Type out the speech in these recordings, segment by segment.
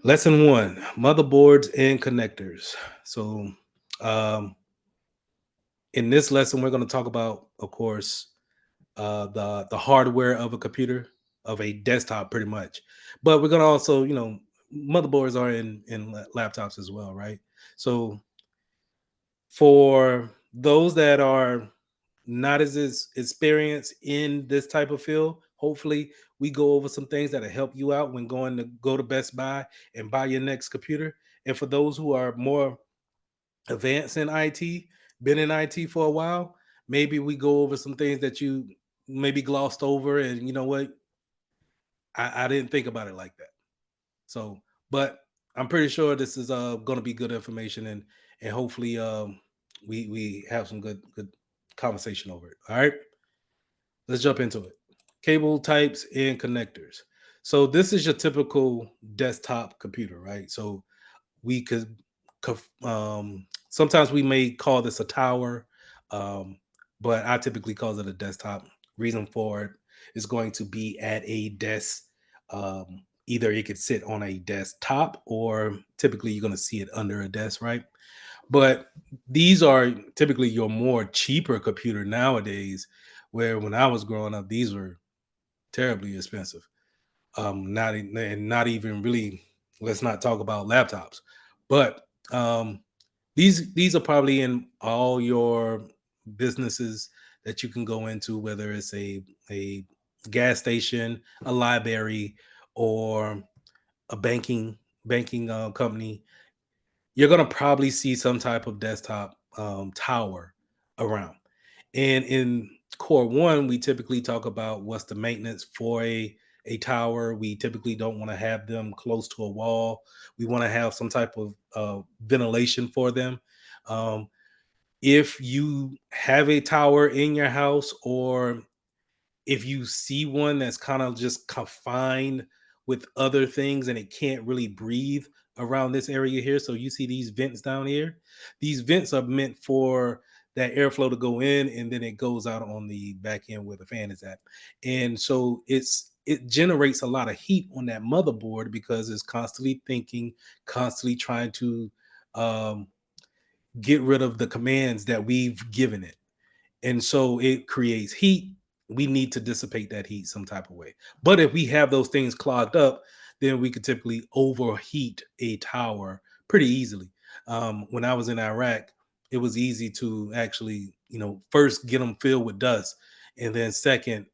Lesson one: motherboards and connectors. So, um, in this lesson, we're going to talk about, of course, the hardware of a computer, of a desktop, pretty much. But we're going to also, motherboards are in laptops as well, right? So, for those that are not as experienced in this type of field, hopefully we go over some things that'll help you out when going to go to Best Buy and buy your next computer. And for those who are more advanced in IT, been in IT for a while, maybe we go over some things that you maybe glossed over, and you know what? I didn't think about it like that. So, but I'm pretty sure this is gonna be good information, and hopefully we have some good conversation over it. All right. Let's jump into it. Cable types and connectors. So this is your typical desktop computer, right? So we could, sometimes we may call this a tower, um, but I typically call it a desktop. Reason for it is going to be at a desk. Either it could sit on a desktop, or typically you're going to see it under a desk, right? But these are typically your more cheaper computer nowadays, where when I was growing up, these were terribly expensive. And not even really. Let's not talk about laptops, but these are probably in all your businesses that you can go into, whether it's a gas station, a library, or a banking company. You're gonna probably see some type of desktop tower around. And in core one, we typically talk about what's the maintenance for a tower. We typically don't want to have them close to a wall. We want to have some type of ventilation for them. Um, if you have a tower in your house, or if you see one that's kind of just confined with other things and it can't really breathe around this area here, so you see these vents down here, these vents are meant for that airflow to go in, and then it goes out on the back end where the fan is at. And so it generates a lot of heat on that motherboard because it's constantly thinking, constantly trying to um, get rid of the commands that we've given it, and so it creates heat. We need to dissipate that heat some type of way. But if we have those things clogged up, then we could typically overheat a tower pretty easily. When I was in Iraq, it was easy to actually, first get them filled with dust, and then second,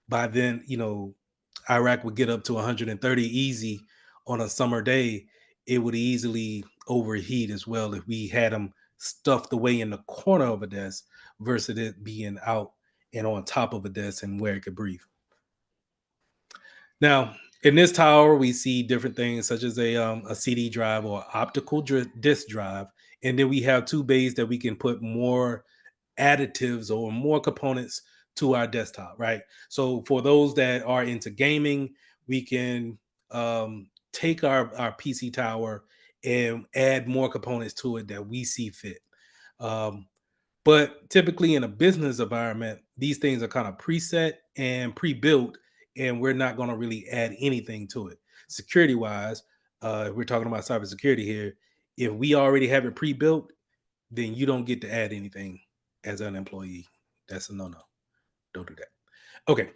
by then, Iraq would get up to 130 easy on a summer day. It would easily overheat as well if we had them stuffed away in the corner of a desk versus it being out and on top of a desk and where it could breathe. Now, in this tower, we see different things such as a CD drive or optical disk drive, and then we have two bays that we can put more additives or more components to our desktop, right? So for those that are into gaming, we can take our PC tower and add more components to it that we see fit. Um, but typically in a business environment, these things are kind of preset and pre-built, and we're not going to really add anything to it. Security wise, if we're talking about cybersecurity here, if we already have it pre-built, then you don't get to add anything as an employee. That's a no-no. Don't do that. Okay.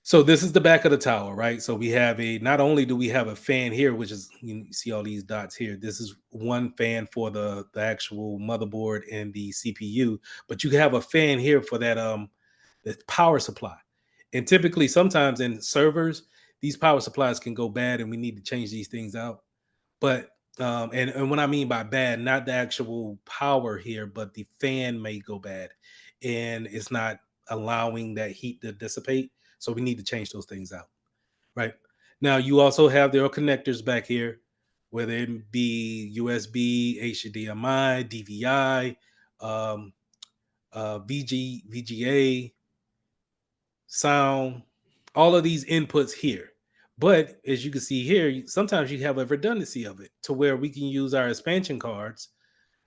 So this is the back of the tower, right? So we have not only do we have a fan here, which is, you see all these dots here. This is one fan for the actual motherboard and the CPU, but you have a fan here for that the power supply. And typically sometimes in servers, these power supplies can go bad and we need to change these things out. But and what I mean by bad, not the actual power here, but the fan may go bad and it's not allowing that heat to dissipate. So we need to change those things out. Right. Now you also have their connectors back here, whether it be USB, HDMI, DVI, um, VGA, sound, all of these inputs here. But as you can see here, sometimes you have a redundancy of it to where we can use our expansion cards,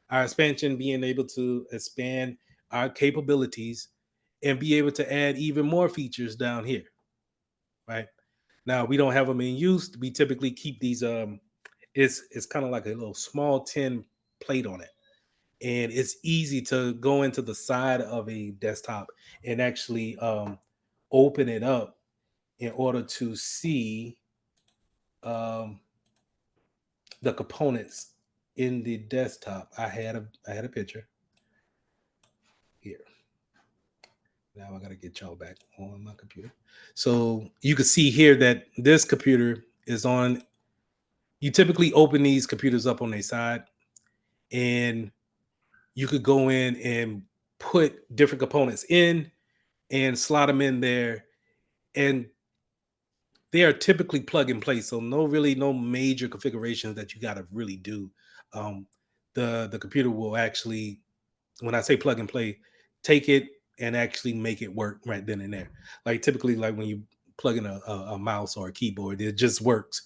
our expansion being able to expand our capabilities and be able to add even more features down here, right? Now we don't have them in use. We typically keep these. It's kind of like a little small tin plate on it, and it's easy to go into the side of a desktop and actually open it up in order to see um, the components in the desktop. I had a picture here. Now I gotta get y'all back on my computer. So you can see here that this computer is on. You typically open these computers up on their side, and you could go in and put different components in and slot them in there, and they are typically plug and play. So no major configurations that you got to really do. Um, the computer will actually, when I say plug and play, take it and actually make it work right then and there. Like typically, like when you plug in a mouse or a keyboard, it just works.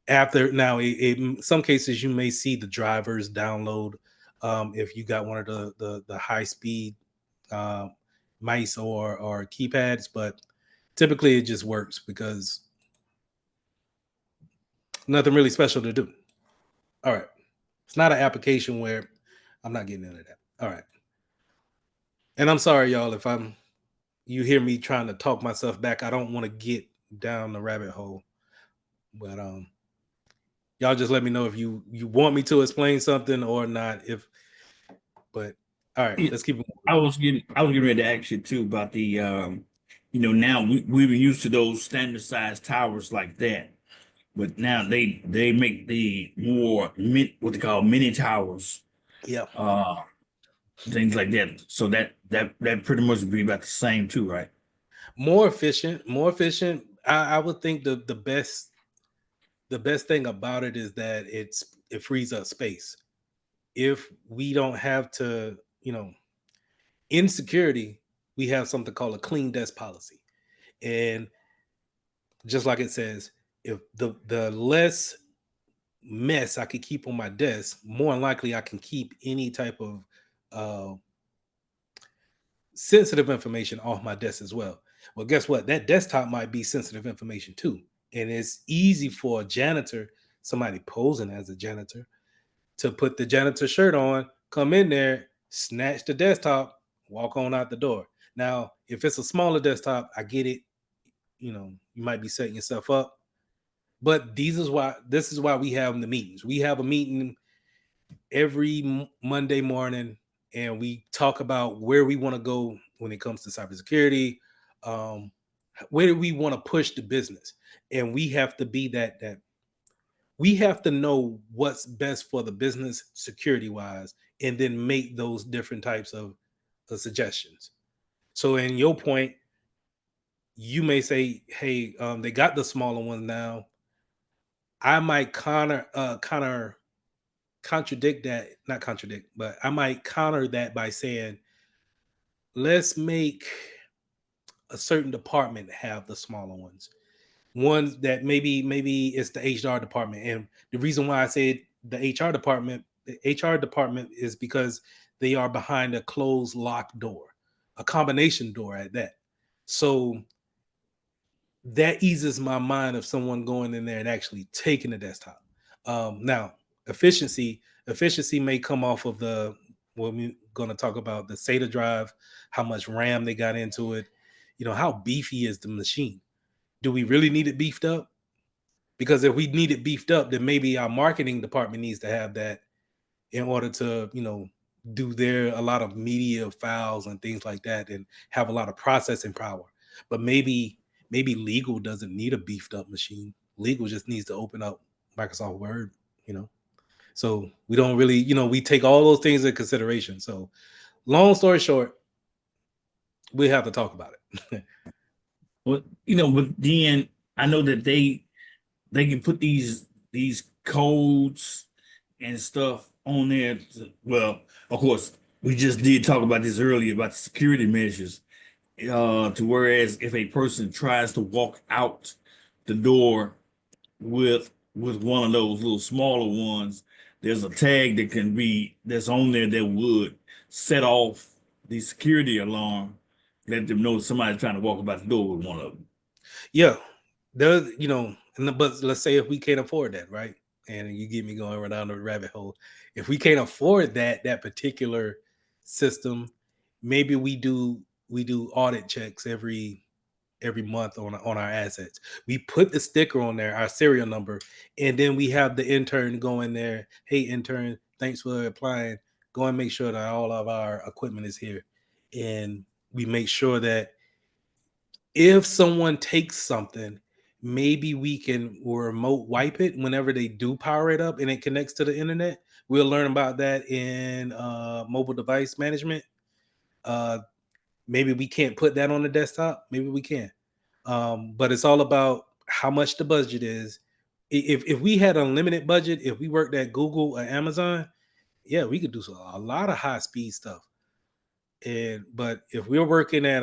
After now, in some cases, you may see the drivers download if you got one of the high speed uh, mice or keypads, but typically it just works because nothing really special to do. All right, it's not an application where I'm not getting into that. All right, and I'm sorry, y'all, if I'm you hear me trying to talk myself back. I don't want to get down the rabbit hole, but y'all just let me know if you want me to explain something or not. If but all right, Yeah, let's keep it I was getting ready to ask you too about the now we were used to those standard size towers like that, but now they make the more what they call mini towers, yeah, uh things like that. So that pretty much would be about the same too, right? more efficient. I would think the best thing about it is that it frees up space. If we don't have to, in security, we have something called a clean desk policy. And just like it says, if the less mess I could keep on my desk, more than likely I can keep any type of uh, sensitive information off my desk as well. Well, guess what? That desktop might be sensitive information too. And it's easy for a janitor, somebody posing as a janitor, to put the janitor shirt on, come in there, snatch the desktop, walk on out the door. Now, if it's a smaller desktop, I get it. You might be setting yourself up. But this is why we have the meetings. We have a meeting every Monday morning, and we talk about where we want to go when it comes to cybersecurity. Um, where do we want to push the business? And we have to be that we have to know what's best for the business security wise, and then make those different types of suggestions. So, in your point, you may say, "Hey, they got the smaller ones now." I might contradict that, not contradict, but I might counter that by saying, let's make a certain department have the smaller ones that maybe it's the HR department. And the reason why I said the HR department is because they are behind a closed locked door, a combination door at that. So that eases my mind of someone going in there and actually taking the desktop. Now, efficiency may come off of the what we're going to talk about, the SATA drive, how much RAM they got into it. How beefy is the machine? Do we really need it beefed up? Because if we need it beefed up, then maybe our marketing department needs to have that in order to, do their a lot of media files and things like that and have a lot of processing power. But maybe legal doesn't need a beefed up machine. Legal just needs to open up Microsoft Word, you know. So we don't really, we take all those things into consideration. So long story short, we have to talk about it. Well, but then I know that they can put these codes and stuff on there. Well, of course, we just did talk about this earlier about the security measures. To whereas if a person tries to walk out the door with one of those little smaller ones, there's a tag that's on there that would set off the security alarm, let them know somebody's trying to walk about the door with one of them. Yeah. But let's say if we can't afford that, right? and you get me going right down the rabbit hole. If we can't afford that particular system, maybe we do audit checks every month on our assets. We put the sticker on there, our serial number, and then we have the intern go in there. Hey, intern, thanks for applying. Go and make sure that all of our equipment is here, and we make sure that if someone takes something, maybe we can remote wipe it whenever they do power it up and it connects to the internet. We'll learn about that in mobile device management. Uh, Maybe we can't put that on the desktop. Maybe we can. But it's all about how much the budget is. If we had unlimited budget, if we worked at Google or Amazon, yeah, we could do a lot of high speed stuff. And but if we working at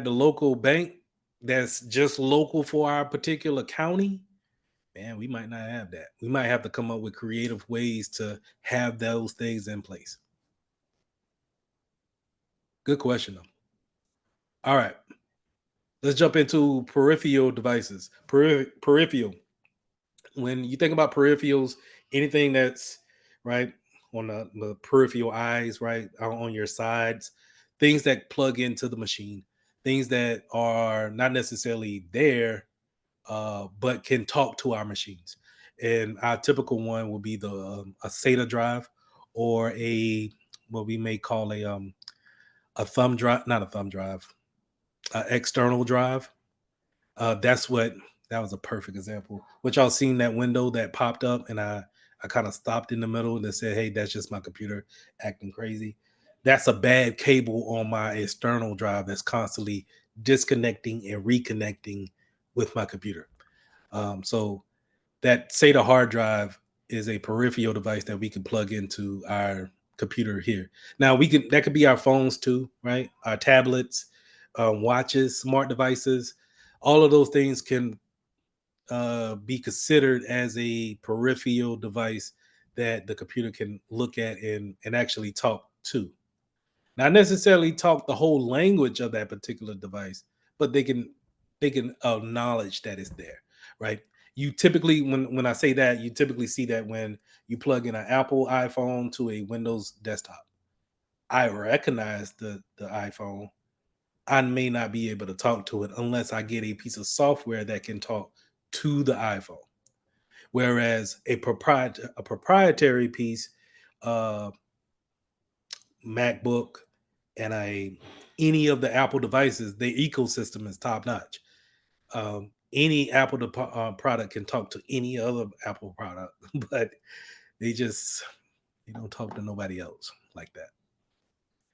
the local bank that's just local for our particular county, man, we might not have that. We might have to come up with creative ways to have those things in place. Good question though. All right, let's jump into peripheral devices. Peripheral. When you think about peripherals, anything that's right on the peripheral eyes, right on your sides, things that plug into the machine, things that are not necessarily there, but can talk to our machines. And our typical one will be the a SATA drive or a what we may call a thumb drive, not a thumb drive, external drive. That's what that was a perfect example. Which y'all seen that window that popped up, and I kind of stopped in the middle and said, "Hey, that's just my computer acting crazy." That's a bad cable on my external drive that's constantly disconnecting and reconnecting with my computer. So that SATA hard drive is a peripheral device that we can plug into our computer here. Now we can that could be our phones too, right? Our tablets, watches, smart devices. All of those things can be considered as a peripheral device that the computer can look at and actually talk to. Not necessarily talk the whole language of that particular device, but they can acknowledge that it's there, right? You typically when I say that, you typically see that when you plug in an Apple iPhone to a Windows desktop. I recognize the iPhone. I may not be able to talk to it unless I get a piece of software that can talk to the iPhone. Whereas a proprietary piece, uh, MacBook, and a any of the Apple devices, the ecosystem is top notch. Any product can talk to any other Apple product, but they just they don't talk to nobody else like that.